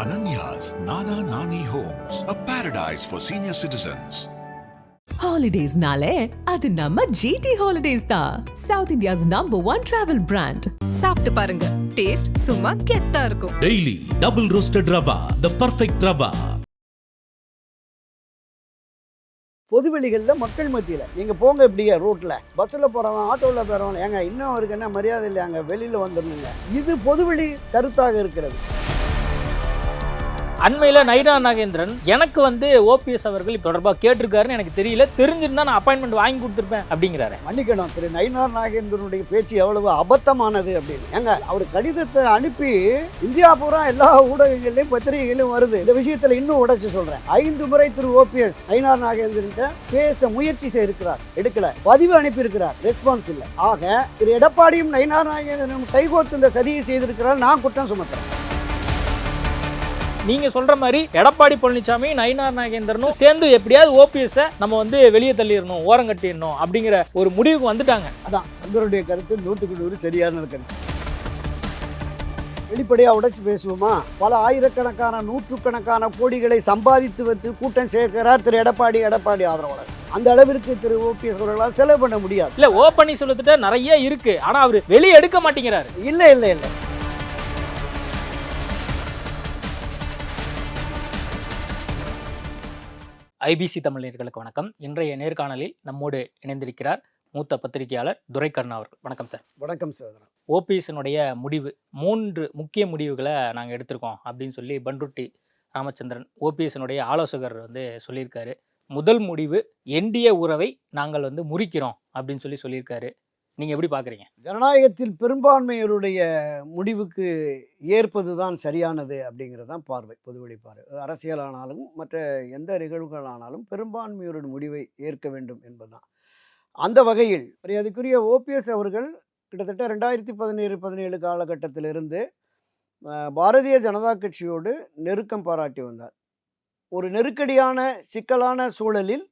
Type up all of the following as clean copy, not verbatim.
Ananya's Nana Nani Homes, a paradise for senior citizens. Holidays-nale, அது நம்ம GT Holidays தான். South India's #1 travel brand. சாப்பிட்டு பாருங்க, taste சும்மா கெத்தா இருக்கும். Daily double roasted rava, the perfect rava. பொதுவெளிகளில் மக்கள் மத்தியில் நீங்கள் போங்க இப்படியே ரோட்டில் பஸ்ஸில் போகிறவன் ஆட்டோவில் போகிறவன் ஏங்க இன்னும் அவருக்கு என்ன மரியாதை இல்லையாங்க வெளியில் வந்துடணுங்க. இது பொதுவெளி கருத்தாக இருக்கிறது. அண்மையில் நயினா நாகேந்திரன் எனக்கு ஓபிஎஸ் அவர்கள் தொடர்பாக கேட்டிருக்காருன்னு எனக்கு தெரியல, தெரிஞ்சிருந்தா நான் அப்பாயின்மெண்ட் வாங்கி கொடுத்துருப்பேன் அப்படிங்கிறாரு. மன்னிக்கணும், திரு நயினார் நாகேந்திரனுடைய பேச்சு எவ்வளவு அபத்தமானது அப்படின்னு. ஏங்க அவர் கடிதத்தை அனுப்பி இந்தியா பூரா எல்லா ஊடகங்களையும் பத்திரிகைகளையும் வருது. இந்த விஷயத்தில் இன்னும் உடைச்சு சொல்றேன். 5 முறை திரு ஓபிஎஸ் நயினார் நாகேந்திரன் பேச முயற்சி செய்திருக்கிறார், எடுக்கல. பதிவு அனுப்பியிருக்கிறார், ரெஸ்பான்ஸ் இல்லை. ஆக திரு எடப்பாடியும் நயினார் நாகேந்திரனும் கைகோர்த்து இந்த சதியை செய்திருக்கிறார். நான் குற்றம் சுமத்துறேன். நீங்க சொல்ற மாதிரி எடப்பாடி பழனிசாமி நயினார் நாகேந்திரனும் சேர்ந்து எப்படியாவது ஓபிஎஸ் நம்ம வெளியே தள்ளிடணும், ஓரம் கட்டிடணும் அப்படிங்கிற ஒரு முடிவுக்கு வந்துட்டாங்க. அதான் சங்கருடைய கருத்து 100க்கு 100 சரியான கருத்து. வெளிப்படையாக உடைச்சு பேசுவோமா? பல ஆயிரக்கணக்கான நூற்றுக்கணக்கான கோடிகளை சம்பாதித்து வச்சு கூட்டம் சேர்க்கிறார் திரு எடப்பாடி ஆதரவாளர். அந்த அளவிற்கு திரு ஓபிஎஸ் அவர்களால் செலவு பண்ண முடியாது. இல்ல, ஓ பன்னீர்செல்வத்திட்ட நிறைய இருக்கு, ஆனா அவர் வெளியே எடுக்க மாட்டேங்கிறாரு. இல்லை. ஐபிசி தமிழர்களுக்கு வணக்கம். இன்றைய நேர்காணலில் நம்மோடு இணைந்திருக்கிறார் மூத்த பத்திரிகையாளர் துரைக்கண்ணா அவர்கள். வணக்கம் சார். வணக்கம் சார். ஓபிஎஸ்னுடைய முடிவு 3 முக்கிய முடிவுகளை நாங்கள் எடுத்திருக்கோம் அப்படின்னு சொல்லி பண்ருட்டி ராமச்சந்திரன் ஓபிஎஸ்னுடைய ஆலோசகர் சொல்லியிருக்காரு. முதல் முடிவு, என்டிஏ உறவை நாங்கள் முறிக்கிறோம் அப்படின்னு சொல்லியிருக்காரு. நீங்கள் எப்படி பார்க்குறீங்க? ஜனநாயகத்தில் பெரும்பான்மையருடைய முடிவுக்கு ஏற்பது தான் சரியானது அப்படிங்கிறது தான் பார்வை, பொதுவெளி பார்வை. அரசியலானாலும் மற்ற எந்த நிகழ்வுகளானாலும் பெரும்பான்மையோருடைய முடிவை ஏற்க வேண்டும் என்பதுதான். அந்த வகையில் மரியாதைக்குரிய ஓபிஎஸ் அவர்கள் கிட்டத்தட்ட 2017 காலகட்டத்திலிருந்து பாரதிய ஜனதா கட்சியோடு நெருக்கம் பாராட்டி வந்தார். ஒரு நெருக்கடியான சிக்கலான சூழலில்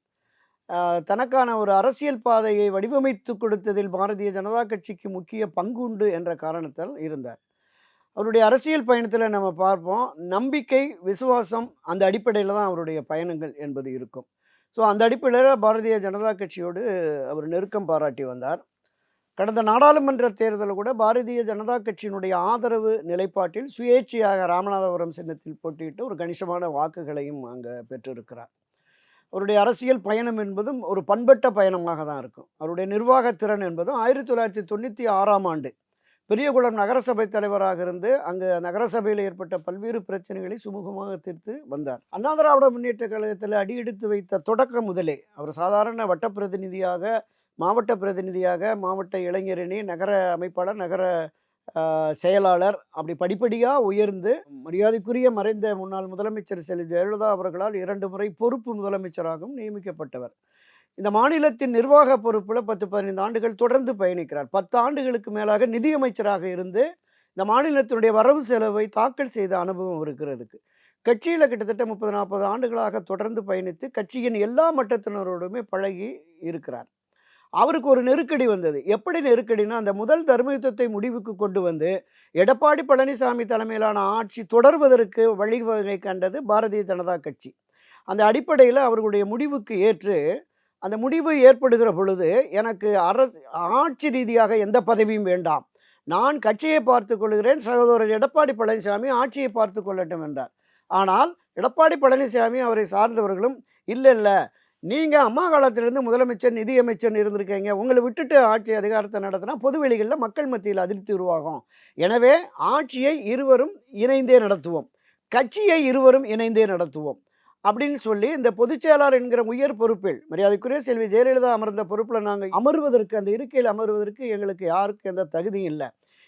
தனக்கான ஒரு அரசியல் பாதையை வடிவமைத்து கொடுத்ததில் பாரதிய ஜனதா கட்சிக்கு முக்கிய பங்கு உண்டு என்ற காரணத்தால் இருந்தார். அவருடைய அரசியல் பயணத்தில் நம்ம பார்ப்போம், நம்பிக்கை, விசுவாசம், அந்த அடிப்படையில் தான் அவருடைய பயணங்கள் என்பது இருக்கும். ஸோ அந்த அடிப்படையில் பாரதிய ஜனதா கட்சியோடு அவர் நெருக்கம் பாராட்டி வந்தார். கடந்த நாடாளுமன்ற தேர்தலில் கூட பாரதிய ஜனதா கட்சியினுடைய ஆதரவு நிலைப்பாட்டில் சுயேட்சையாக ராமநாதபுரம் சின்னத்தில் போட்டியிட்டு ஒரு கணிசமான வாக்குகளையும் அங்கே பெற்றிருக்கிறார். அவருடைய அரசியல் பயணம் என்பதும் ஒரு பண்பட்ட பயணமாக தான் இருக்கும். அவருடைய நிர்வாகத்திறன் என்பதும் 1996ஆம் ஆண்டு பெரியகுளம் நகரசபை தலைவராக இருந்து அங்கு நகரசபையில் ஏற்பட்ட பல்வேறு பிரச்சனைகளை சுமூகமாக தீர்த்து வந்தார். அண்ணா திராவிட முன்னேற்ற கழகத்தில் அடியெடுத்து வைத்த தொடக்கம் முதலே அவர் சாதாரண வட்ட பிரதிநிதியாக, மாவட்ட பிரதிநிதியாக, மாவட்ட இளைஞரணி, நகர அமைப்பாளர், நகர செயலாளர், அப்படி படிப்படியாக உயர்ந்து மரியாதைக்குரிய மறைந்த முன்னாள் முதலமைச்சர் செல்வி ஜெயலலிதா அவர்களால் 2 முறை பொறுப்பு முதலமைச்சராகவும் நியமிக்கப்பட்டவர். இந்த மாநிலத்தின் நிர்வாக பொறுப்பில் 10-15 ஆண்டுகள் தொடர்ந்து பயணிக்கிறார். 10 ஆண்டுகளுக்கு மேலாக நிதியமைச்சராக இருந்து இந்த மாநிலத்தினுடைய வரவு செலவை தாக்கல் செய்த அனுபவம் இருக்கிறதுக்கு. கட்சியில் கிட்டத்தட்ட 30-40 ஆண்டுகளாக தொடர்ந்து பயணித்து கட்சியின் எல்லா மட்டத்தினரோடுமே பழகி இருக்கிறார். அவருக்கு ஒரு நெருக்கடி வந்தது. எப்படி நெருக்கடினா, அந்த முதல் தர்ம யுத்தத்தை முடிவுக்கு கொண்டு வந்து எடப்பாடி பழனிசாமி தலைமையிலான ஆட்சி தொடர்வதற்கு வழிவகை கண்டது பாரதிய ஜனதா கட்சி. அந்த அடிப்படையில் அவர்களுடைய முடிவுக்கு ஏற்று அந்த முடிவு ஏற்படுகிற பொழுது, எனக்கு ஆட்சி ரீதியாக எந்த பதவியும் வேண்டாம், நான் கட்சியை பார்த்து கொள்கிறேன், சகோதரர் எடப்பாடி பழனிசாமி ஆட்சியை பார்த்து கொள்ளட்டும் என்றார். ஆனால் எடப்பாடி பழனிசாமி அவரை சார்ந்தவர்களும் இல்லை, நீங்கள் அம்மா காலத்திலிருந்து முதலமைச்சர், நிதியமைச்சர் இருந்திருக்கீங்க, உங்களை விட்டுட்டு ஆட்சி அதிகாரத்தை நடத்தினா பொதுவெளிகளில் மக்கள் மத்தியில் அதிருப்தி உருவாகும். எனவே ஆட்சியை இருவரும் இணைந்தே நடத்துவோம், கட்சியை இருவரும் இணைந்தே நடத்துவோம் அப்படின்னு சொல்லி இந்த பொதுச்செயலாளர் என்கிற உயர் பொறுப்பில் மரியாதைக்குரிய செல்வி ஜெயலலிதா அமர்ந்த பொறுப்பில் நாங்கள் அமர்வதற்கு, அந்த இருக்கையில் அமர்வதற்கு எங்களுக்கு யாருக்கு எந்த தகுதியும் இல்லை.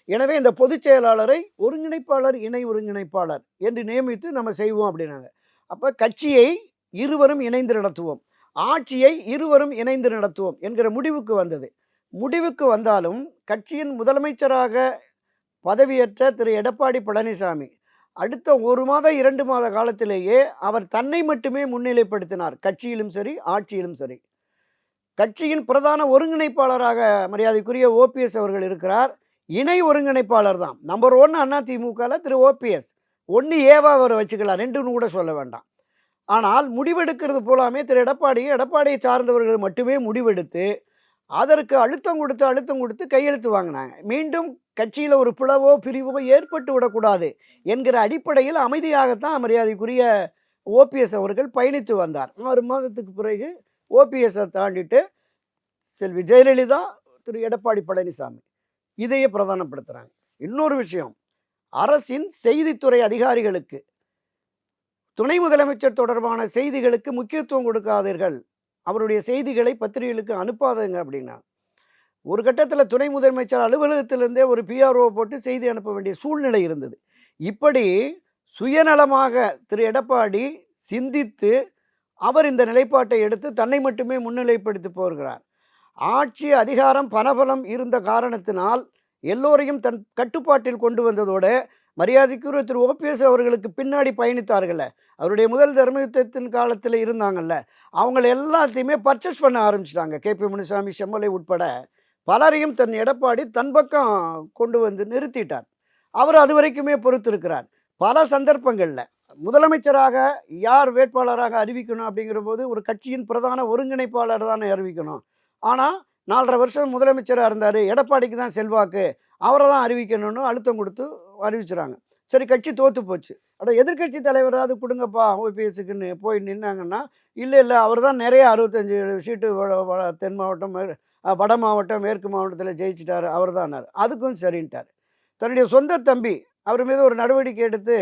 எனவே இந்த பொதுச் செயலாளரை ஒருங்கிணைப்பாளர், இணை ஒருங்கிணைப்பாளர் என்று நியமித்து நம்ம செய்வோம் அப்படின்னாங்க. அப்போ கட்சியை இருவரும் இணைந்து நடத்துவோம், ஆட்சியை இருவரும் இணைந்து நடத்துவோம் என்கிற முடிவுக்கு வந்தது. முடிவுக்கு வந்தாலும் கட்சியின் முதலமைச்சராக பதவியேற்ற திரு எடப்பாடி பழனிசாமி அடுத்த 1 மாத 2 மாத காலத்திலேயே அவர் தன்னை மட்டுமே முன்னிலைப்படுத்தினார், கட்சியிலும் சரி ஆட்சியிலும் சரி. கட்சியின் பிரதான ஒருங்கிணைப்பாளராக மரியாதைக்குரிய ஓபிஎஸ் அவர்கள் இருக்கிறார், இணை ஒருங்கிணைப்பாளர் தான். நம்பர் 1 அதிமுகவில் திரு ஓபிஎஸ், ஒன்று ஏவா அவரை வச்சுக்கலாம், 2ன்னு கூட சொல்ல வேண்டாம். ஆனால் முடிவெடுக்கிறது போலாமே திரு எடப்பாடியை சார்ந்தவர்கள் மட்டுமே முடிவெடுத்து அதற்கு அழுத்தம் கொடுத்து கையெழுத்து வாங்கினாங்க. மீண்டும் கட்சியில் ஒரு பிளவோ பிரிவோ ஏற்பட்டு விடக்கூடாது என்கிற அடிப்படையில் அமைதியாகத்தான் மரியாதைக்குரிய ஓபிஎஸ் அவர்கள் பயணித்து வந்தார். 6 மாதத்துக்கு பிறகு ஓபிஎஸ்ஸை தாண்டிட்டு செல்வி ஜெயலலிதா, திரு எடப்பாடி பழனிசாமி இதையே பிரதானப்படுத்துகிறாங்க. இன்னொரு விஷயம், அரசின் செய்தித்துறை அதிகாரிகளுக்கு துணை முதலமைச்சர் தொடர்பான செய்திகளுக்கு முக்கியத்துவம் கொடுக்காதீர்கள், அவருடைய செய்திகளை பத்திரிகைகளுக்கு அனுப்பாதுங்க அப்படின்னா. ஒரு கட்டத்தில் துணை முதலமைச்சர் அலுவலகத்திலிருந்தே ஒரு பிஆர்ஓ போட்டு செய்தி அனுப்ப வேண்டிய சூழ்நிலை இருந்தது. இப்படி சுயநலமாக திரு எடப்பாடி சிந்தித்து அவர் இந்த நிலைப்பாட்டை எடுத்து தன்னை மட்டுமே முன்னிலைப்படுத்தி போகிறார். ஆட்சி அதிகாரம் பணபலம் இருந்த காரணத்தினால் எல்லோரையும் தன் கட்டுப்பாட்டில் கொண்டு வந்ததோடு மரியாதைக்குரிய திரு ஓபிஎஸ் அவர்களுக்கு பின்னாடி பயணித்தார்கள்ல, அவருடைய முதல் தர்ம யுத்தத்தின் காலத்தில் இருந்தாங்கல்ல, அவங்களை எல்லாத்தையுமே பர்ச்சேஸ் பண்ண ஆரம்பிச்சிட்டாங்க. கேபி முனுசாமி, செம்மலை உட்பட பலரையும் தன் எடப்பாடி தன் பக்கம் கொண்டு வந்து நிறுத்திட்டார். அவர் அது வரைக்குமே பொறுத்திருக்கிறார். பல சந்தர்ப்பங்களில் முதலமைச்சராக யார் வேட்பாளராக அறிவிக்கணும் அப்படிங்கிற போது ஒரு கட்சியின் பிரதான ஒருங்கிணைப்பாளர் தானே அறிவிக்கணும். ஆனால் 4.5 வருஷம் முதலமைச்சராக இருந்தார், எடப்பாடிக்கு தான் செல்வாக்கு, அவரை தான் அறிவிக்கணும்னு அழுத்தம் கொடுத்து அறிவிச்சுறாங்க. சரி, கட்சி தோற்று போச்சு. எதிர்கட்சி தலைவராவது கொடுங்கப்பா ஓபிஎஸ்க்குன்னு போய் நின்னாங்கன்னா, இல்லை அவர் தான் நிறைய 65 சீட்டு தென் மாவட்டம், வட மாவட்டம், மேற்கு மாவட்டத்தில் ஜெயிச்சிட்டார், அவர் தான்னார். அதுக்கும் சரின்ட்டார். தன்னுடைய சொந்த தம்பி அவர் மீது ஒரு நடவடிக்கை எடுத்து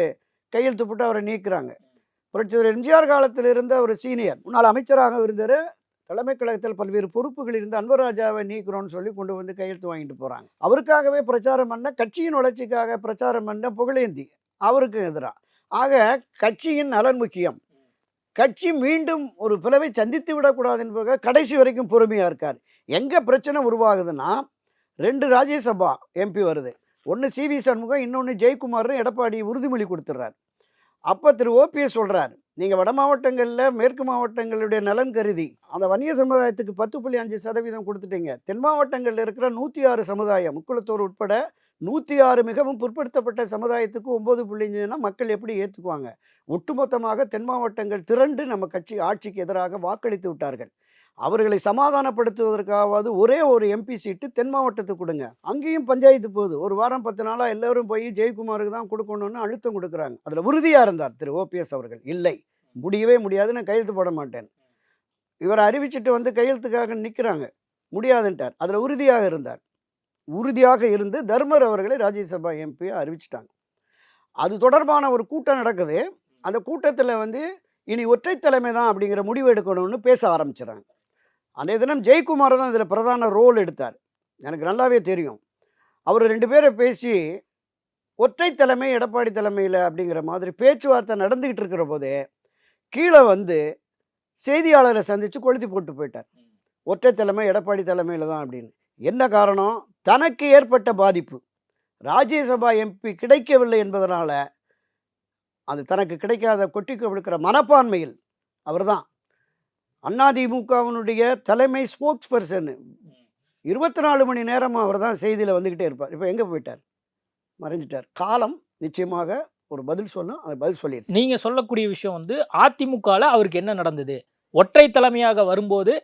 கையெழுத்து போட்டு அவரை நீக்குறாங்க. புரட்சித்தலைவர் எம்ஜிஆர் காலத்தில் இருந்த ஒரு சீனியர் முன்னாள் அமைச்சராக இருந்தார், தலைமை கழகத்தில் பல்வேறு பொறுப்புகள் இருந்து அன்பராஜாவை நீக்கிறோன்னு சொல்லி கொண்டு வந்து கையெழுத்து வாங்கிட்டு போகிறாங்க. அவருக்காகவே பிரச்சாரம் பண்ண, கட்சியின் வளர்ச்சிக்காக பிரச்சாரம் பண்ண புகழேந்தி அவருக்கு எதிராக. ஆக கட்சியின் நலன் முக்கியம். கட்சி மீண்டும் ஒரு பிளவை சந்தித்து விடக்கூடாது என்பதாக கடைசி வரைக்கும் பொறுமையாக இருக்கார். எங்கே பிரச்சனை உருவாகுதுன்னா, 2 ராஜ்யசபா எம்பி வருது, ஒன்று சிவி சண்முகம், இன்னொன்று ஜெயக்குமார்னு எடப்பாடி உறுதிமொழி கொடுத்துட்றார். அப்போ திரு ஓபிஎஸ் சொல்கிறார், நீங்கள் வட மாவட்டங்களில் மேற்கு மாவட்டங்களுடைய நலன் கருதி அந்த வன்னிய சமுதாயத்துக்கு 10.5% கொடுத்துட்டீங்க. தென் மாவட்டங்களில் இருக்கிற 106 சமுதாயம், முக்குளத்தோர் உட்பட 106 மிகவும் பிற்படுத்தப்பட்ட சமுதாயத்துக்கு 9.5னா மக்கள் எப்படி ஏற்றுக்குவாங்க? ஒட்டுமொத்தமாக தென் மாவட்டங்கள் திரண்டு நம்ம கட்சி ஆட்சிக்கு எதிராக வாக்களித்து விட்டார்கள். அவர்களை சமாதானப்படுத்துவதற்காவது ஒரே ஒரு எம்பி சீட்டு தென் மாவட்டத்துக்கு கொடுங்க. அங்கேயும் பஞ்சாயத்து போகுது. ஒரு வாரம் 10 நாளாக எல்லோரும் போய் ஜெயக்குமாருக்கு தான் கொடுக்கணும்னு அழுத்தம் கொடுக்குறாங்க. அதில் உறுதியாக இருந்தார் திரு ஓபிஎஸ் அவர்கள். இல்லை, முடியவே முடியாது, நான் கையெழுத்து போட மாட்டேன். இவரை அறிவிச்சிட்டு வந்து கையெழுத்துக்காக நிற்கிறாங்க, முடியாதுன்ட்டார். அதில் உறுதியாக இருந்தார். உறுதியாக இருந்து தர்மர் அவர்களை ராஜ்யசபா எம்பியை அறிவிச்சிட்டாங்க. அது தொடர்பான ஒரு கூட்டம் நடக்குது. அந்த கூட்டத்தில் இனி ஒற்றை தலைமை தான் அப்படிங்கிற முடிவு எடுக்கணும்னு பேச ஆரம்பிச்சிடறாங்க. அன்றைய தினம் ஜெயக்குமார் தான் இதில் பிரதான ரோல் எடுத்தார், எனக்கு நல்லாவே தெரியும். அவர் 2 பேரை பேசி ஒற்றை தலைமை எடப்பாடி தலைமையில் அப்படிங்கிற மாதிரி பேச்சுவார்த்தை நடந்துக்கிட்டு இருக்கிற போதே கீழே செய்தியாளரை சந்தித்து கொளுத்தி போட்டு போயிட்டார். ஒற்றை தலைமை எடப்பாடி தலைமையில் தான் அப்படின்னு. என்ன காரணம்? தனக்கு ஏற்பட்ட பாதிப்பு, ராஜ்யசபா எம்பி கிடைக்கவில்லை என்பதனால அது தனக்கு கிடைக்காத கொட்டிக்கு விழுக்கிற மனப்பான்மையில் அவர் தான் அதிமுகவினுடைய தலைமை ஸ்போக்ஸ் பர்சன். 24 மணி நேரமாக அவர் தான் செய்தியில் வந்துக்கிட்டே இருப்பார். இப்போ எங்கே போயிட்டார்? மறைஞ்சிட்டார். காலம் நிச்சயமாக ஒரு பதில் சொல்லும், அது பதில் சொல்லிடுச்சு. நீங்கள் சொல்லக்கூடிய விஷயம் அதிமுகவில் அவருக்கு என்ன நடந்தது, ஒற்றை தலைமையாக வரும்போது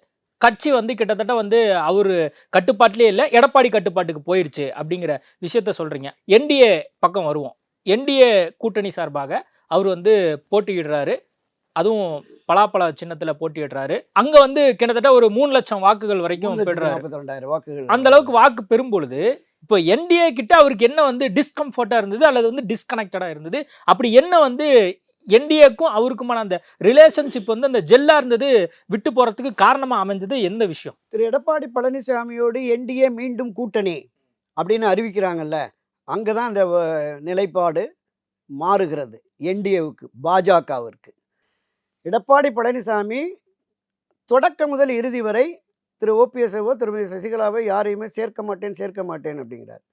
கட்சி கிட்டத்தட்ட அவர் கட்டுப்பாட்டிலே இல்லை, எடப்பாடி கட்டுப்பாட்டுக்கு போயிடுச்சு அப்படிங்கிற விஷயத்த சொல்கிறீங்க. என்டிஏ பக்கம் வருவோம். என்டிஏ கூட்டணி சார்பாக அவர் போட்டியிடுறாரு, அதுவும் பலாப்பழ சின்னத்தில் போட்டியிடுறாரு. அங்கே கிட்டத்தட்ட ஒரு 3 லட்சம் வாக்குகள் வரைக்கும் பெறுறாரு. 42,000 வாக்குகள். அந்த அளவுக்கு வாக்கு பெறும்பொழுது இப்போ என்டிஏ கிட்ட அவருக்கு என்ன டிஸ்கம்ஃபர்ட்டாக இருந்தது அல்லது டிஸ்கனெக்டடாக இருந்தது? அப்படி என்ன என்டிஏக்கும் அவருக்குமான அந்த ரிலேஷன்ஷிப் அந்த ஜெல்லாக இருந்தது விட்டு போகிறதுக்கு காரணமாக அமைஞ்சது எந்த விஷயம்? திரு எடப்பாடி பழனிசாமியோடு என்டிஏ மீண்டும் கூட்டணி அப்படின்னு அறிவிக்கிறாங்கல்ல, அங்கே தான் அந்த நிலைப்பாடு மாறுகிறது. என்டிஏவுக்கு, பாஜகவிற்கு. எடப்பாடி பழனிசாமி தொடக்க முதல் இறுதி வரை திரு ஓபிஎஸ்ஓ திருமதி சசிகலாவை யாரையுமே சேர்க்க மாட்டேன் அப்படிங்கிறார்.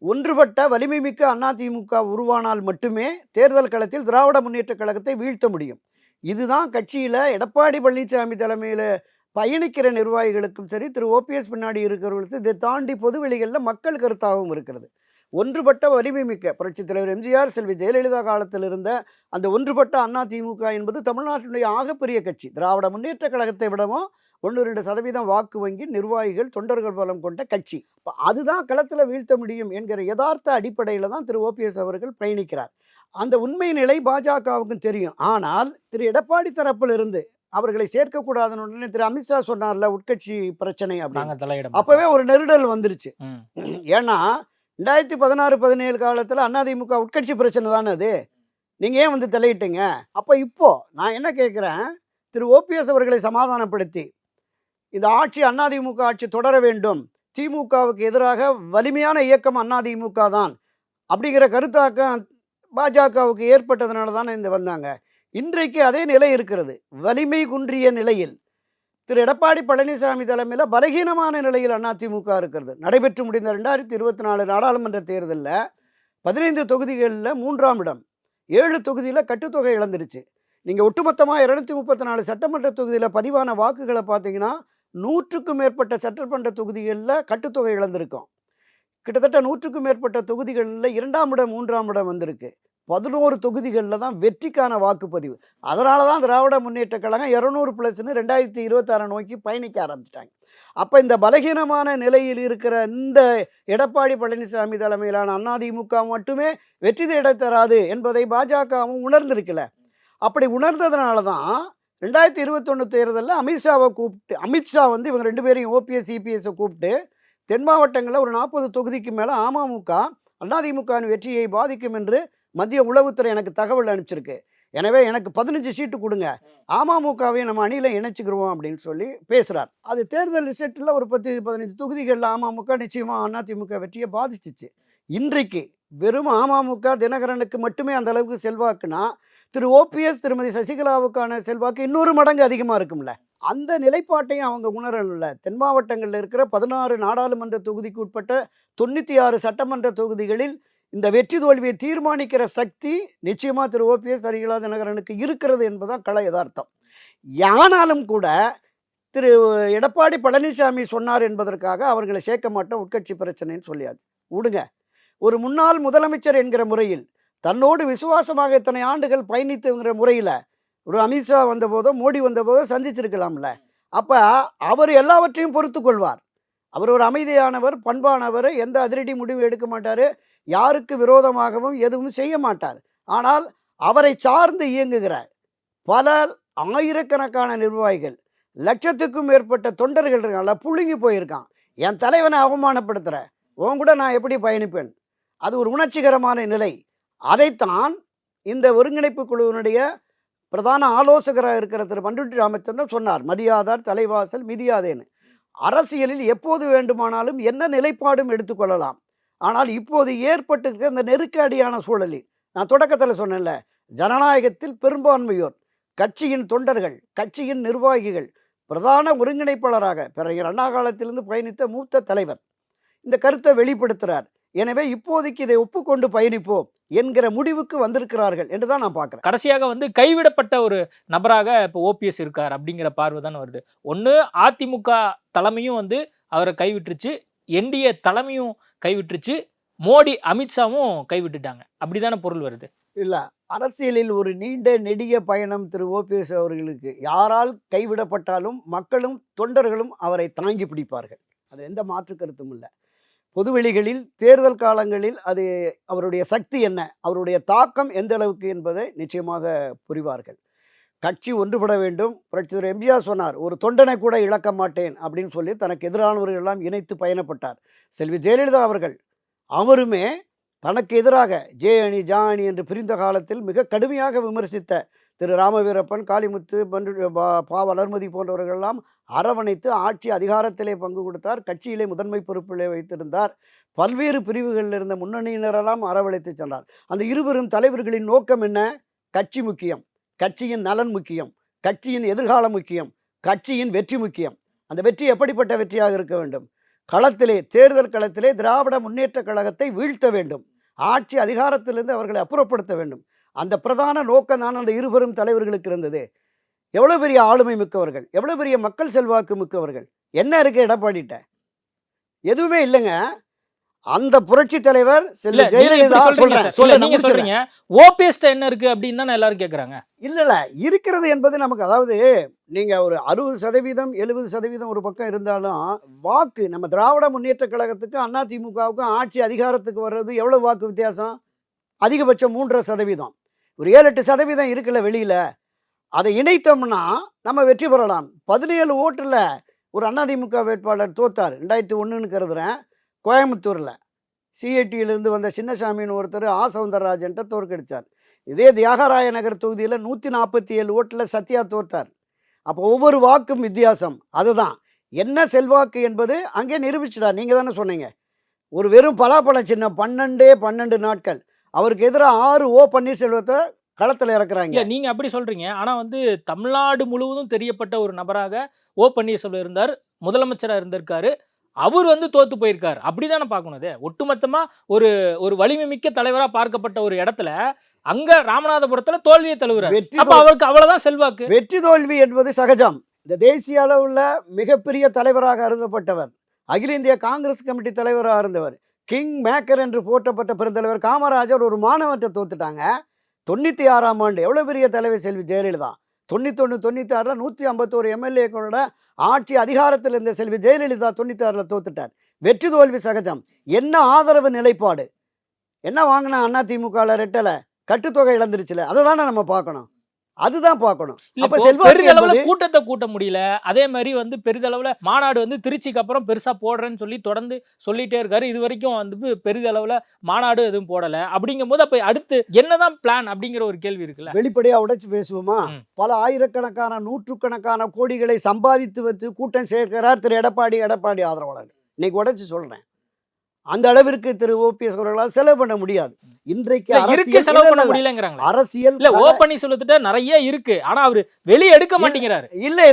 ஒன்றுபட்ட வலிமை மிக்க அதிமுக உருவானால் மட்டுமே தேர்தல் களத்தில் திராவிட முன்னேற்ற கழகத்தை வீழ்த்த முடியும். இதுதான் கட்சியில் எடப்பாடி பழனிசாமி தலைமையில் பயணிக்கிற நிர்வாகிகளுக்கும் சரி, திரு ஓபிஎஸ் பின்னாடி இருக்கிறவர்களுக்கு இதை தாண்டி பொதுவெளிகளில் மக்கள் கருத்தாகவும் இருக்கிறது. ஒன்றுபட்ட வலிமை மிக்க புரட்சித் தலைவர் எம்ஜிஆர், செல்வி ஜெயலலிதா காலத்தில் இருந்த அந்த ஒன்றுபட்ட அதிமுக என்பது தமிழ்நாட்டினுடைய ஆகப்பெரிய கட்சி. திராவிட முன்னேற்ற கழகத்தை விடவும் 1-2% வாக்கு வங்கி, நிர்வாகிகள், தொண்டர்கள் பலம் கொண்ட கட்சி. அதுதான் களத்தில் வீழ்த்த முடியும் என்கிற யதார்த்த அடிப்படையில் தான் திரு ஓபிஎஸ் அவர்கள் பயணிக்கிறார். அந்த உண்மை நிலை பாஜகவுக்கும் தெரியும். ஆனால் திரு எடப்பாடி தரப்பிலிருந்து அவர்களை சேர்க்கக்கூடாதுன்னு உடனே திரு அமித்ஷா சொன்னார்ல, உட்கட்சி பிரச்சனை அப்படின்னு. அப்பவே ஒரு நெருடல் வந்துருச்சு. ஏன்னா 2016-17 காலத்தில் அதிமுக உட்கட்சி பிரச்சனை தானே அது. நீங்கள் ஏன் வந்து தலையிட்டீங்க? அப்போ இப்போ நான் என்ன கேட்குறேன், திரு ஓபிஎஸ் அவர்களை சமாதானப்படுத்தி இந்த ஆட்சி அதிமுக ஆட்சி தொடர வேண்டும், திமுகவுக்கு எதிராக வலிமையான இயக்கம் அதிமுக தான் அப்படிங்கிற கருத்தாக்கம் பாஜகவுக்கு ஏற்பட்டதுனால தானே இந்த வந்தாங்க. இன்றைக்கு அதே நிலை இருக்கிறது. வலிமை குன்றிய நிலையில் திரு எடப்பாடி பழனிசாமி தலைமையில் பலகீனமான நிலையில் அதிமுக இருக்கிறது. நடைபெற்று முடிந்த 2024 நாடாளுமன்ற தேர்தலில் 15 தொகுதிகளில் 3ஆம் இடம், 7 தொகுதியில் கட்டுத்தொகை இழந்துருச்சு. நீங்கள் ஒட்டுமொத்தமாக 234 சட்டமன்ற தொகுதியில் பதிவான வாக்குகளை பார்த்தீங்கன்னா 100க்கும் மேற்பட்ட சட்டமன்ற தொகுதிகளில் கட்டுத்தொகை இழந்திருக்கோம். கிட்டத்தட்ட 100க்கும் மேற்பட்ட தொகுதிகளில் 2ஆம் இடம் 3ஆம் இடம் வந்திருக்கு. 11 தொகுதிகளில் தான் வெற்றிக்கான வாக்குப்பதிவு. அதனால தான் திராவிட முன்னேற்ற கழகம் 200+ன்னு 2026 நோக்கி பயணிக்க ஆரம்பிச்சிட்டாங்க. அப்போ இந்த பலகீனமான நிலையில் இருக்கிற இந்த எடப்பாடி பழனிசாமி தலைமையிலான அதிமுக மட்டுமே வெற்றி தேட தராது என்பதை பாஜகவும் உணர்ந்திருக்கல. அப்படி உணர்ந்ததுனால தான் 2021 தேர்தலில் அமித்ஷா வந்து இவங்க 2 பேரையும் ஓபிஎஸ் சிபிஎஸை கூப்பிட்டு தென் மாவட்டங்களில் ஒரு 40 தொகுதிக்கு மேலே அமமுக அதிமுகவின் வெற்றியை பாதிக்கும் என்று மத்திய உளவுத்துறை எனக்கு தகவல் அனுப்பிச்சிருக்கு. எனவே எனக்கு 15 சீட்டு கொடுங்க, அமமுகவை நம்ம அணியில் இணைச்சிக்கிறோம் அப்படின்னு சொல்லி பேசுகிறார். அது தேர்தல் ரிசல்ட்டில் ஒரு 10-15 தொகுதிகளில் அமமுக நிச்சயமாக அதிமுக வெற்றியை பாதிச்சிச்சு. இன்றைக்கு வெறும் அமமுக தினகரனுக்கு மட்டுமே அந்த அளவுக்கு செல்வாக்குனா திரு ஓபிஎஸ் திருமதி சசிகலாவுக்கான செல்வாக்கு 200 மடங்கு அதிகமாக இருக்கும்ல. அந்த நிலைப்பாட்டையும் அவங்க உணரல. தென் மாவட்டங்களில் இருக்கிற 16 நாடாளுமன்ற தொகுதிக்கு உட்பட்ட 96 சட்டமன்ற தொகுதிகளில் இந்த வெற்றி தோல்வியை தீர்மானிக்கிற சக்தி நிச்சயமாக திரு ஓபிஎஸ் சசிகலா தினகரனுக்கு இருக்கிறது என்பதுதான் கள யதார்த்தம். ஆனாலும் கூட திரு எடப்பாடி பழனிசாமி சொன்னார் என்பதற்காக அவர்களை சேர்க்க மாட்டோம், உட்கட்சி பிரச்சனைன்னு சொல்லியாது விடுங்க. ஒரு முன்னாள் முதலமைச்சர் என்கிற முறையில் தன்னோடு விசுவாசமாக இத்தனை ஆண்டுகள் பயணித்துங்கிற முறையில் ஒரு அமித்ஷா வந்தபோதோ மோடி வந்தபோதோ சந்திச்சிருக்கலாம்ல. அப்போ அவர் எல்லாவற்றையும் பொறுத்து கொள்வார். அவர் ஒரு அமைதியானவர், பண்பானவர், எந்த அதிரடி முடிவு எடுக்க மாட்டார், யாருக்கு விரோதமாகவும் எதுவும் செய்ய மாட்டார். ஆனால் அவரை சார்ந்து இயங்குகிற பல ஆயிரக்கணக்கான நிர்வாகிகள், லட்சத்துக்கும் மேற்பட்ட தொண்டர்கள் இருக்காங்கல்ல, புழுங்கி போயிருக்கான். என் தலைவனை அவமானப்படுத்துகிற உன் கூட நான் எப்படி பயணிப்பேன்? அது ஒரு உணர்ச்சிகரமான நிலை. அதைத்தான் இந்த ஒருங்கிணைப்பு குழுவினுடைய பிரதான ஆலோசகராக இருக்கிற திரு பண்டுட்டி ராமச்சந்திரன் சொன்னார், மதியாதார் தலைவாசல் மிதியாதேன்னு. அரசியலில் எப்போது வேண்டுமானாலும் என்ன நிலைப்பாடும் எடுத்துக்கொள்ளலாம். ஆனால் இப்போது ஏற்பட்டிருக்கிற இந்த நெருக்கடியான சூழலில் நான் தொடக்கத்தில் சொன்னேன்ல, ஜனநாயகத்தில் பெரும்பான்மையோர், கட்சியின் தொண்டர்கள், கட்சியின் நிர்வாகிகள், பிரதான ஒருங்கிணைப்பாளராக பிறகு அண்ணா காலத்திலிருந்து பயணித்த மூத்த தலைவர் இந்த கருத்தை வெளிப்படுத்துகிறார். எனவே இப்போதைக்கு இதை ஒப்புக்கொண்டு பயணிப்போம் என்கிற முடிவுக்கு வந்திருக்கிறார்கள் என்று தான் நான் பார்க்குறேன். கடைசியாக வந்து கைவிடப்பட்ட ஒரு நபராக இப்போ ஓபிஎஸ் இருக்கார் அப்படிங்கிற பார்வை தானே வருது. ஒன்று அதிமுக தலைமையும் வந்து அவரை கைவிட்டுருச்சு, என்டிஏ தலைமையும் கைவிட்டுருச்சு, மோடி அமித்ஷாவும் கைவிட்டுட்டாங்க, அப்படிதானே பொருள் வருது. இல்லை, அரசியலில் ஒரு நீண்ட நெடிய பயணம் திரு ஓபிஎஸ் அவர்களுக்கு. யாரால் கைவிடப்பட்டாலும் மக்களும் தொண்டர்களும் அவரை தாங்கி பிடிப்பார்கள், அது எந்த மாற்று கருத்தும் இல்லை. பொதுவெளிகளில் தேர்தல் காலங்களில் அது அவருடைய சக்தி என்ன, அவருடைய தாக்கம் எந்த அளவுக்கு என்பதை நிச்சயமாக புரிவார்கள். கட்சி ஒன்றுபட வேண்டும். புரட்சித்தலைவர் எம்ஜிஆர் சொன்னார், ஒரு தொண்டனை கூட இழக்க மாட்டேன் அப்படின்னு சொல்லி தனக்கு எதிரானவர்கள் எல்லாம் இணைத்து பயணப்பட்டார். செல்வி ஜெயலலிதா அவர்கள் அவருமே தனக்கு எதிராக ஜே அணி ஜா அணி என்று பிரிந்த காலத்தில் மிக கடுமையாக விமர்சித்த திரு ராமவீரப்பன், காளிமுத்து, பா வளர்மதி போன்றவர்களெல்லாம் அரவணைத்து ஆட்சி அதிகாரத்திலே பங்கு கொடுத்தார். கட்சியிலே முதன்மை பொறுப்பிலே வைத்திருந்தார். பல்வேறு பிரிவுகளில் இருந்த முன்னணியினரெல்லாம் அரவணைத்து சென்றார். அந்த இருவரும் தலைவர்களின் நோக்கம் என்ன? கட்சி முக்கியம், கட்சியின் நலன் முக்கியம், கட்சியின் எதிர்காலம் முக்கியம், கட்சியின் வெற்றி முக்கியம். அந்த வெற்றி எப்படிப்பட்ட வெற்றியாக இருக்க வேண்டும்? களத்திலே, தேர்தல் களத்திலே திராவிட முன்னேற்ற கழகத்தை வீழ்த்த வேண்டும், ஆட்சி அதிகாரத்திலிருந்து அவர்களை அப்புறப்படுத்த வேண்டும். அந்த பிரதான நோக்கம் தான் அந்த இருவரும் தலைவர்களுக்கு இருந்தது. எவ்வளோ பெரிய ஆளுமை மிக்கவர்கள், எவ்வளோ பெரிய மக்கள் செல்வாக்கு மிக்கவர்கள். என்ன இருக்குது எடப்பாடிட்ட? எதுவுமே இல்லைங்க. அந்த புரட்சி தலைவர் இல்ல செல்வி நீங்க ஜெயலலிதா இப்படி சொல்றீங்க சொல்றேன் சார். இல்ல சொல்ல நீங்க சொல்றீங்க ஓபிஎஸ் என்ன இருக்கு அப்படின்னு தானே எல்லாரும் கேக்குறாங்க. இல்ல இருக்கிறது என்பது நமக்கு, அதாவது நீங்க ஒரு 60% 70% ஒரு பக்கம் இருந்தாலும் வாக்கு நம்ம திராவிட முன்னேற்ற கழகத்துக்கு அதிமுகவுக்கும் ஆட்சி அதிகாரத்துக்கு வர்றது எவ்வளவு வாக்கு வித்தியாசம்? அதிகபட்சம் 3.5%. ஒரு 7-8% இருக்குல்ல வெளியில. அதை இணைத்தோம்னா நம்ம வெற்றி பெறலாம். 17 ஓட்டுல ஒரு அதிமுக வேட்பாளர் தோத்தார் 2001ன்னு கருதுறேன். கோயம்புத்தூர்ல சிஐடியிலிருந்து வந்த சின்னசாமின்னு ஒருத்தர் சவுந்தரராஜன்ட்ட தோற்கடிச்சார். இதே தியாகராய நகர் தொகுதியில் 147 ஓட்டில் சத்யா தோற்றார். அப்போ ஒவ்வொரு வாக்கும் வித்தியாசம். அதுதான் என்ன செல்வாக்கு என்பது அங்கே நிரூபிச்சிட்டார். நீங்கள் தானே சொன்னீங்க. ஒரு வெறும் பலாப்பழ சின்னம் 12 நாட்கள் அவருக்கு எதிராக 6 பன்னீர்செல்வத்தை களத்தில் இறக்குறாங்க. இல்ல நீங்க அப்படி சொல்றீங்க. ஆனா வந்து தமிழ்நாடு முழுவதும் தெரியப்பட்ட ஒரு நபராக பன்னீர்செல்வம் இருந்தார். முதலமைச்சரா இருந்திருக்காரு. அவர் வந்து தோத்து போயிருக்காரு. அப்படிதானே பார்க்கணும் இது. ஒட்டுமொத்தமா ஒரு ஒரு வலிமை மிக்க தலைவரா பார்க்கப்பட்ட ஒரு இடத்துல அங்க ராமநாதபுரத்துல தோல்வியை தழுவுறாரு. அப்ப அவருக்கு அவ்வளவுதான் செல்வாக்கு. வெற்றி தோல்வி என்பது சகஜம். இந்த தேசிய அளவுல மிகப்பெரிய தலைவராக கருதப்பட்டவர், அகில இந்திய காங்கிரஸ் கமிட்டி தலைவராக இருந்தவர், கிங் மேக்கர் என்று போற்றப்பட்ட பெருந்தலைவர் காமராஜர் ஒரு மாணவர்கிட்ட தோத்துட்டாங்க. 96ஆம் ஆண்டு எவ்வளவு பெரிய தலைவர் செல்வி ஜெயலலிதா. 91 96ல் 151 எம்எல்ஏக்களோட ஆட்சி அதிகாரத்தில் இருந்த செல்வி ஜெயலலிதா 96ல் தோத்துட்டார். வெற்றி தோல்வி சகஜம். என்ன ஆதரவு நிலைப்பாடு, என்ன வாங்கினா அதிமுக ரெட்டலை கட்டுத்தொகை இழந்துருச்சுல, அதை தானே நம்ம பார்க்கணும். அதுதான் பார்க்கணும். அப்ப பெரிதளவுல கூட்டத்தை கூட்ட முடியல. அதே மாதிரி வந்து பெரிதளவுல மாநாடு வந்து திருச்சிக்கு அப்புறம் பெருசா போடுறேன்னு சொல்லி தொடர்ந்து சொல்லிட்டே இருக்காரு. இது வரைக்கும் வந்து பெரிதளவுல மாநாடு எதுவும் போடல. அப்படிங்கும் போது அப்ப அடுத்து என்னதான் பிளான் அப்படிங்கிற ஒரு கேள்வி இருக்குல்ல. வெளிப்படையா உடைச்சு பேசுவோமா? பல ஆயிரக்கணக்கான நூற்றுக்கணக்கான கோடிகளை சம்பாதித்து வச்சு கூட்டம் சேர்க்கிறார் திரு எடப்பாடி ஆதரவாளர். இன்னைக்கு உடைச்சு சொல்றேன், அந்த அளவிற்கு திரு ஓபிஎஸ் அவர்களால் செலவு பண்ண முடியாது. இன்றைக்கு செலவு பண்ண முடியலங்கிறாங்க. அரசியல் இல்ல பன்னீர்செல்வத்திட்ட நிறைய இருக்கு. ஆனா அவரு வெளியே எடுக்க மாட்டேங்கிறாரு. இல்ல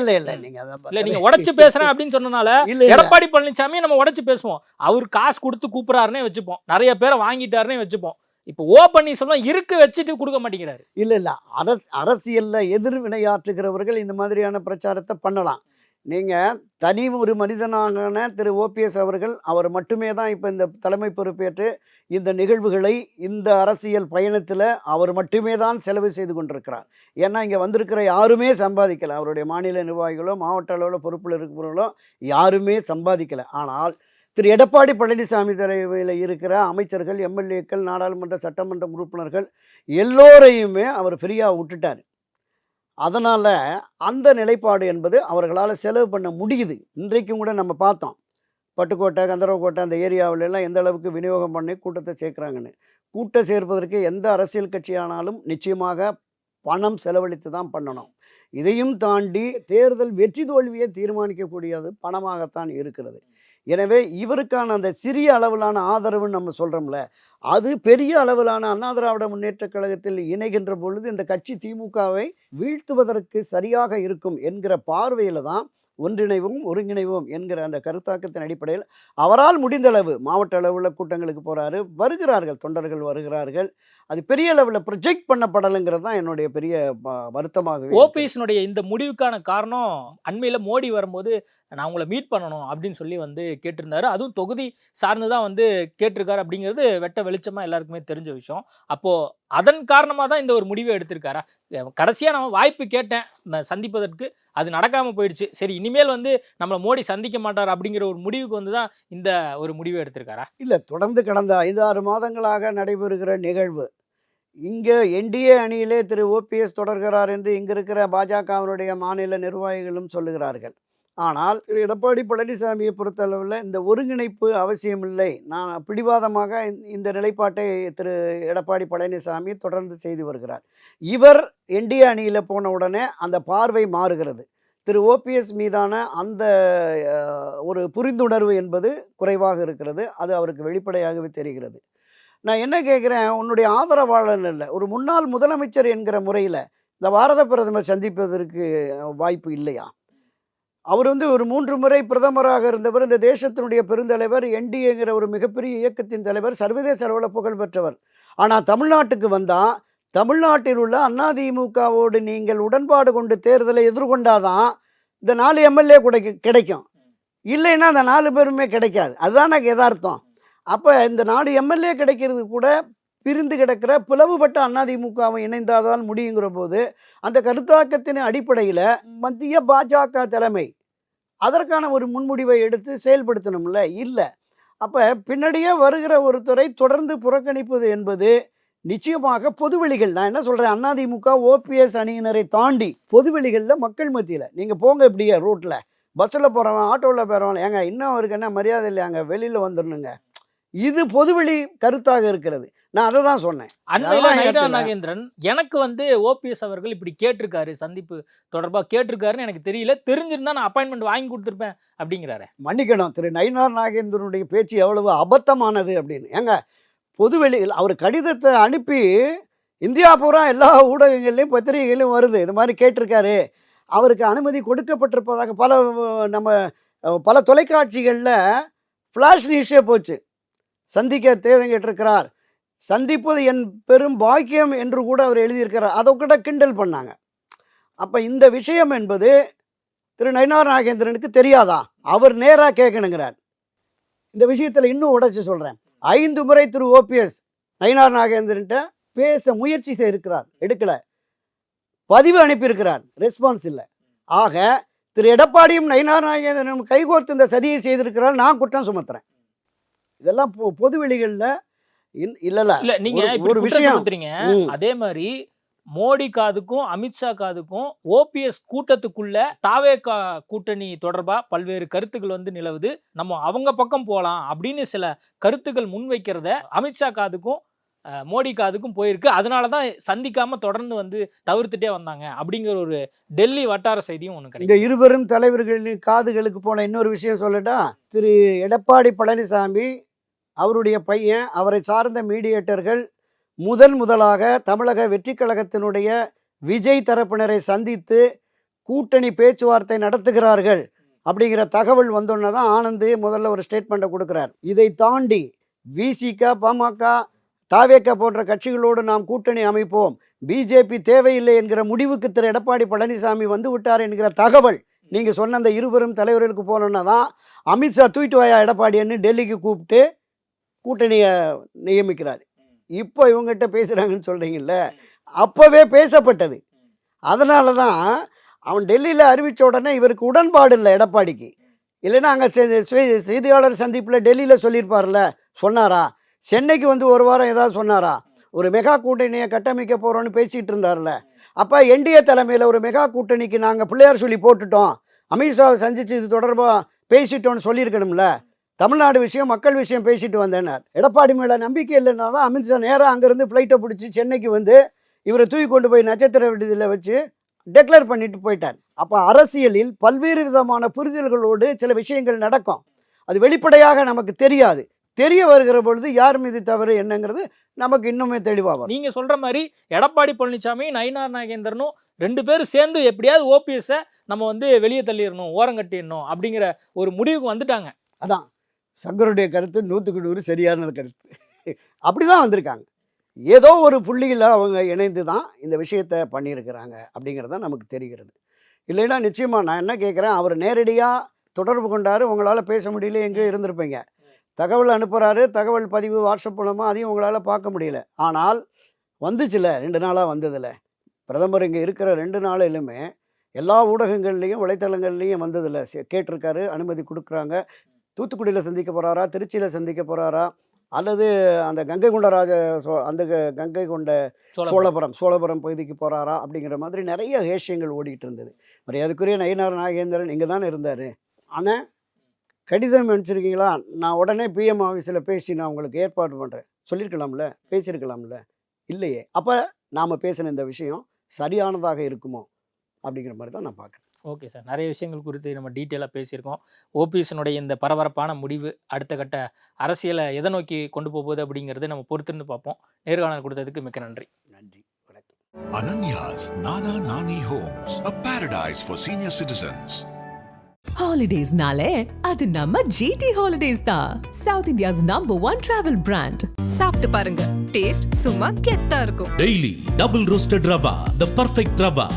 நீங்க உடைச்சு பேசுறேன் அப்படின்னு சொன்னனால எடப்பாடி பழனிசாமி நம்ம உடைச்சு பேசுவோம். அவர் காசு கொடுத்து கூப்பிடுறாருன்னே வச்சுப்போம், நிறைய பேரை வாங்கிட்டாருன்னே வச்சுப்போம். இப்போ பன்னீர்செல்வம் இருக்கு வச்சுட்டு கொடுக்க மாட்டேங்கிறாரு. இல்ல அரசியல்ல எதிர்வினையாற்றுகிறவர்கள் இந்த மாதிரியான பிரச்சாரத்தை பண்ணலாம். நீங்கள் தனி ஒரு மனிதனான திரு ஓபிஎஸ் அவர்கள், அவர் மட்டுமே தான் இப்போ இந்த தலைமை பொறுப்பேற்று இந்த நிகழ்வுகளை, இந்த அரசியல் பயணத்தில் அவர் மட்டுமே தான் செலவு செய்து கொண்டிருக்கிறார். ஏன்னா இங்கே வந்திருக்கிற யாருமே சம்பாதிக்கலை. அவருடைய மாநில நிர்வாகிகளோ மாவட்ட அளவில் பொறுப்பில் இருக்கிறவர்களோ யாருமே சம்பாதிக்கலை. ஆனால் திரு எடப்பாடி பழனிசாமி தலைமையில் இருக்கிற அமைச்சர்கள், எம்எல்ஏக்கள், நாடாளுமன்ற சட்டமன்ற உறுப்பினர்கள் எல்லோரையுமே அவர் ஃப்ரீயாக விட்டுட்டார். அதனால் அந்த நிலைப்பாடு என்பது அவர்களால் செலவு பண்ண முடியுது. இன்றைக்கும் கூட நம்ம பார்த்தோம், பட்டுக்கோட்டை, கந்தரவக்கோட்டை அந்த ஏரியாவிலெல்லாம் எந்த அளவுக்கு விநியோகம் பண்ணி கூட்டத்தை சேர்க்குறாங்கன்னு. கூட்டம் சேர்ப்பதற்கு எந்த அரசியல் கட்சியானாலும் நிச்சயமாக பணம் செலவழித்து தான் பண்ணணும். இதையும் தாண்டி தேர்தல் வெற்றி தோல்வியை தீர்மானிக்கக்கூடியது பணமாகத்தான் இருக்கிறது. எனவே இவருக்கான அந்த சிறிய அளவிலான ஆதரவுன்னு நம்ம சொல்கிறோம்ல, அது பெரிய அளவிலான அண்ணா திராவிட முன்னேற்ற கழகத்தில் இணைகின்ற பொழுது இந்த கட்சி திமுகவை வீழ்த்துவதற்கு சரியாக இருக்கும் என்கிற பார்வையில் தான் ஒருங்கிணைவோம் என்கிற அந்த கருத்தாக்கத்தின் அடிப்படையில் அவரால் முடிந்தளவு மாவட்ட அளவில் கூட்டங்களுக்கு போகிறாரு, வருகிறார்கள், தொண்டர்கள் வருகிறார்கள். அது பெரிய அளவில் ப்ரொஜெக்ட் பண்ணப்படலைங்கிறது தான் என்னுடைய பெரிய வருத்தமாகவே. ஓபிஎஸ்னுடைய இந்த முடிவுக்கான காரணம் அண்மையில் மோடி வரும்போது நான் உங்களை மீட் பண்ணணும் அப்படின்னு சொல்லி வந்து கேட்டிருந்தாரு. அதுவும் தொகுதி சார்ந்து தான் வந்து கேட்டிருக்காரு அப்படிங்கிறது வெட்ட வெளிச்சமாக எல்லாருக்குமே தெரிஞ்ச விஷயம். அப்போது அதன் காரணமாக தான் இந்த ஒரு முடிவை எடுத்திருக்காரா? கடைசியாக நான் வாய்ப்பு கேட்டேன் சந்திப்பதற்கு, அது நடக்காமல் போயிடுச்சு. சரி இனிமேல் வந்து நம்மளை மோடி சந்திக்க மாட்டார் அப்படிங்கிற ஒரு முடிவுக்கு வந்து தான் இந்த ஒரு முடிவை எடுத்திருக்காரா? இல்லை, தொடர்ந்து கடந்த 5-6 மாதங்களாக நடைபெறுகிற நிகழ்வு. இங்கே என்டிஏ அணியிலே திரு ஓபிஎஸ் தொடர்கிறார் என்று இங்கே இருக்கிற பாஜகவினுடைய மாநில நிர்வாகிகளும் சொல்லுகிறார்கள். ஆனால் திரு எடப்பாடி பழனிசாமியை பொறுத்தளவில் இந்த ஒருங்கிணைப்பு அவசியமில்லை. நான் பிடிவாதமாக இந்த நிலைப்பாட்டை திரு எடப்பாடி பழனிசாமி தொடர்ந்து செய்து வருகிறார். இவர் என்டிஏ அணியில் போன உடனே அந்த பார்வை மாறுகிறது. திரு ஓபிஎஸ் மீதான அந்த ஒரு புரிந்துணர்வு என்பது குறைவாக இருக்கிறது. அது அவருக்கு வெளிப்படையாகவே தெரிகிறது. நான் என்ன கேட்குறேன், உன்னுடைய ஆதரவாளர் இல்லை, ஒரு முன்னாள் முதலமைச்சர் என்கிற முறையில் இந்த பாரத பிரதமர் சந்திப்பதற்கு வாய்ப்பு இல்லையா? அவர் வந்து ஒரு 3 முறை பிரதமராக இருந்தவர், இந்த தேசத்தினுடைய பெருந்தலைவர், என்டிஏங்கிற ஒரு மிகப்பெரிய இயக்கத்தின் தலைவர், சர்வதேச அளவில் புகழ் பெற்றவர். ஆனால் தமிழ்நாட்டுக்கு வந்தால் தமிழ்நாட்டில் உள்ள அதிமுகவோடு நீங்கள் உடன்பாடு கொண்டு தேர்தலை எதிர்கொண்டாதான் இந்த 4 எம்எல்ஏ கிடைக்கும். இல்லைன்னா அந்த 4 பேருமே கிடைக்காது. அதுதான் எனக்கு எதார்த்தம். அப்போ இந்த 4 எம்எல்ஏ கிடைக்கிறது கூட பிரிந்து கிடக்கிற பிளவுபட்ட அதிமுகவை இணைந்தாதான் முடியுங்கிற போது அந்த கருத்தாக்கத்தின் அடிப்படையில் மத்திய பாஜக தலைமை அதற்கான ஒரு முன்முடிவை எடுத்து செயல்படுத்தணும்ல. இல்லை. அப்போ பின்னாடியே வருகிற ஒருத்தரை தொடர்ந்து புறக்கணிப்பது என்பது நிச்சயமாக பொதுவெளிகள், நான் என்ன சொல்கிறேன், அதிமுக ஓபிஎஸ் அணியினரை தாண்டி பொதுவெளிகளில் மக்கள் மத்தியில் நீங்கள் போங்க, இப்படியே ரோட்டில் பஸ்ஸில் போகிறவன் ஆட்டோவில் போகிறவன், ஏங்க இன்னும் அவருக்கு என்ன மரியாதை இல்லையாங்க, வெளியில் வந்துடணுங்க, இது பொதுவெளி கருத்தாக இருக்கிறது. நான் அதை தான் சொன்னேன். அண்மையில் நயினா நாகேந்திரன் எனக்கு வந்து ஓபிஎஸ் அவர்கள் இப்படி கேட்டிருக்காரு, சந்திப்பு தொடர்பாக கேட்டிருக்காருன்னு எனக்கு தெரியல, தெரிஞ்சிருந்தா நான் அப்பாயின்மெண்ட் வாங்கி கொடுத்துருப்பேன் அப்படிங்கிறாரு. மன்னிக்கணும், திரு நயினார் நாகேந்திரனுடைய பேச்சு எவ்வளவு அபத்தமானது அப்படின்னு. ஏங்க பொதுவெளியில் அவர் கடிதத்தை அனுப்பி இந்தியா பூரா எல்லா ஊடகங்கள்லையும் பத்திரிகைகளையும் வருது, இது மாதிரி கேட்டிருக்காரு, அவருக்கு அனுமதி கொடுக்கப்பட்டிருப்பதாக பல தொலைக்காட்சிகளில் ஃப்ளாஷ் நியூஸே போச்சு. சந்திக்க தேர்தல் கேட்டிருக்கிறார், சந்திப்பது என் பெரும் பாக்கியம் என்று கூட அவர் எழுதியிருக்கிறார். அதை கூட கிண்டல் பண்ணாங்க. அப்போ இந்த விஷயம் என்பது திரு நயினார் நாகேந்திரனுக்கு தெரியாதா? அவர் நேராக கேட்கணுங்கிறார். இந்த விஷயத்தில் இன்னும் உடைச்சு சொல்கிறேன், 5 முறை திரு ஓபிஎஸ் நயினார் நாகேந்திரன்ட்ட பேச முயற்சி செய்திருக்கிறார், எடுக்கலை. பதிவு அனுப்பியிருக்கிறார், ரெஸ்பான்ஸ் இல்லை. ஆக திரு எடப்பாடியும் நயினார் நாகேந்திரனும் கைகோர்த்து இந்த சதியை செய்திருக்கிறார், நான் குற்றம் சுமத்துறேன். இதெல்லாம் பொதுவெளிகளில் இல்ல நீங்க ஒரு விஷயம். அதே மாதிரி மோடி காதுக்கும் அமித்ஷா காதுக்கும் ஓபிஎஸ் கூட்டத்துக்குள்ள தாவேகா கூட்டணி தொடர்பா பல்வேறு கருத்துக்கள் வந்து நிலவுது. நம்ம அவங்க பக்கம் போகலாம் அப்படின்னு சில கருத்துக்கள் முன்வைக்கிறத அமித்ஷா காதுக்கும் மோடி காதுக்கும் போயிருக்கு. அதனாலதான் சந்திக்காம தொடர்ந்து வந்து தவிர்த்துட்டே வந்தாங்க அப்படிங்கிற ஒரு டெல்லி வட்டார செய்தியும் ஒன்று கிடைக்கும். இந்த இருவரும் தலைவர்களின் காதுகளுக்கு போன இன்னொரு விஷயம் சொல்லட்டா, திரு எடப்பாடி பழனிசாமி அவருடைய பையன், அவரை சார்ந்த மீடியேட்டர்கள் முதலாக தமிழக வெற்றி கழகத்தினுடைய விஜய் தரப்பினரை சந்தித்து கூட்டணி பேச்சுவார்த்தை நடத்துகிறார்கள் அப்படிங்கிற தகவல் வந்தோன்னே தான் ஆனந்த் முதல்ல ஒரு ஸ்டேட்மெண்ட்டை கொடுக்குறார். இதை தாண்டி விசிக, பாமக, தாவேக போன்ற கட்சிகளோடு நாம் கூட்டணி அமைப்போம், பிஜேபி தேவையில்லை என்கிற முடிவுக்கு திரு எடப்பாடி பழனிசாமி வந்து விட்டார் என்கிற தகவல் நீங்கள் சொன்ன அந்த இருவரும் தலைவர்களுக்கு போனோன்னா தான் அமித்ஷா தூக்கிட்டு வாயா எடப்பாடின்னு டெல்லிக்கு கூப்பிட்டு கூட்டணியை நியமிக்கிறார். இப்போ இவங்ககிட்ட பேசுகிறாங்கன்னு சொல்கிறீங்கல்ல, அப்போவே பேசப்பட்டது. அதனால தான் அவன் டெல்லியில் அறிவித்த உடனே இவருக்கு உடன்பாடு இல்லை எடப்பாடிக்கு. இல்லைன்னா அங்கே செய்தியாளர் சந்திப்பில் டெல்லியில் சொல்லியிருப்பார்ல, சொன்னாரா? சென்னைக்கு வந்து ஒரு வாரம் ஏதாவது சொன்னாரா? ஒரு மெகா கூட்டணியை கட்டமைக்க போகிறோன்னு பேசிகிட்டு இருந்தார்ல. அப்போ என்டிஏ தலைமையில் ஒரு மெகா கூட்டணிக்கு நாங்கள் பிள்ளையார் சொல்லி போட்டுட்டோம், அமித்ஷாவை சந்தித்து இது தொடர்பாக பேசிட்டோன்னு சொல்லியிருக்கணும்ல. தமிழ்நாடு விஷயம், மக்கள் விஷயம் பேசிட்டு வந்தேன்னார். எடப்பாடி மேலே நம்பிக்கை இல்லைன்னா தான் அமித்ஷா நேராக அங்கேருந்து ஃப்ளைட்டை பிடிச்சி சென்னைக்கு வந்து இவரை தூக்கி கொண்டு போய் நட்சத்திர விடுதியில் வச்சு டெக்ளேர் பண்ணிட்டு போயிட்டார். அப்போ அரசியலில் பல்வேறு விதமான புரிதல்களோடு சில விஷயங்கள் நடக்கும். அது வெளிப்படையாக நமக்கு தெரியாது. தெரிய வருகிற பொழுது யார் மீது தவறு என்னங்கிறது நமக்கு இன்னுமே தெளிவாகும். நீங்கள் சொல்கிற மாதிரி எடப்பாடி பழனிசாமி நயினார் நாகேந்திரனும் 2 பேரும் சேர்ந்து எப்படியாவது ஓபிஎஸ்ஸை நம்ம வந்து வெளியே தள்ளிடணும், ஓரங்கட்டிடணும் அப்படிங்கிற ஒரு முடிவுக்கு வந்துட்டாங்க. அதான் சங்கருடைய கருத்து 100க்கு 100 சரியான கருத்து. அப்படி தான் வந்திருக்காங்க. ஏதோ ஒரு புள்ளியில் அவங்க இணைந்து தான் இந்த விஷயத்தை பண்ணியிருக்கிறாங்க அப்படிங்கிறது தான் நமக்கு தெரிகிறது. இல்லைன்னா நிச்சயமாக நான் என்ன கேட்குறேன், அவர் நேரடியாக தொடர்பு கொண்டார், உங்களால் பேச முடியல, எங்கேயோ இருந்திருப்பீங்க. தகவல் அனுப்புகிறாரு, தகவல் பதிவு வாட்ஸ்அப் மூலமாக, அதையும் உங்களால் பார்க்க முடியல. ஆனால் வந்துச்சுல, 2 நாளாக வந்ததில்ல. பிரதமர் இங்கே இருக்கிற 2 நாளிலுமே எல்லா ஊடகங்கள்லேயும் வலைத்தளங்கள்லேயும் வந்ததில்ல. கேட்டிருக்காரு, அனுமதி கொடுக்குறாங்க. தூத்துக்குடியில் சந்திக்க போகிறாரா, திருச்சியில் சந்திக்க போகிறாரா, அல்லது அந்த கங்கை கொண்ட சோழபுரம் பகுதிக்கு போகிறாரா அப்படிங்கிற மாதிரி நிறைய விஷயங்கள் ஓடிக்கிட்டு இருந்தது. மரியாதைக்குரிய நயினார் நாகேந்திரன் இங்கே தானே இருந்தார். ஆனால் கடிதம் அனுப்பிச்சிருக்கீங்களா, நான் உடனே பிஎம் ஆஃபீஸில் பேசி நான் உங்களுக்கு ஏற்பாடு பண்ணுறேன் சொல்லியிருக்கலாம்ல, பேசியிருக்கலாம்ல, இல்லையே. அப்போ நாம் பேசின இந்த விஷயம் சரியானதாக இருக்குமோ அப்படிங்கிற மாதிரி தான் நான் பார்க்குறேன். ஓகே சார், நிறைய விஷயங்கள் குறித்து நம்ம டீட்டெயிலாக பேசியிருக்கோம். ஓபிஎஸ்னுடைய இந்த பரபரப்பான முடிவு அடுத்த கட்ட அரசியலை எதை நோக்கி கொண்டு போகுது அப்படிங்கிறது நம்ம பொறுத்திருந்து பார்ப்போம். நேர்காணல் கொடுத்ததுக்கு மிக்க நன்றி. நன்றி, வணக்கம். Ananya's Nana Nani Homes, a paradise for senior citizens. Holidays-nale அது நம்ம GT Holidays தான். South India's #1 travel brand. சாப்பிட்டு பாருங்க, டேஸ்ட் சும்மா கெத்தா இருக்கும். Daily double roasted rava, the perfect rava.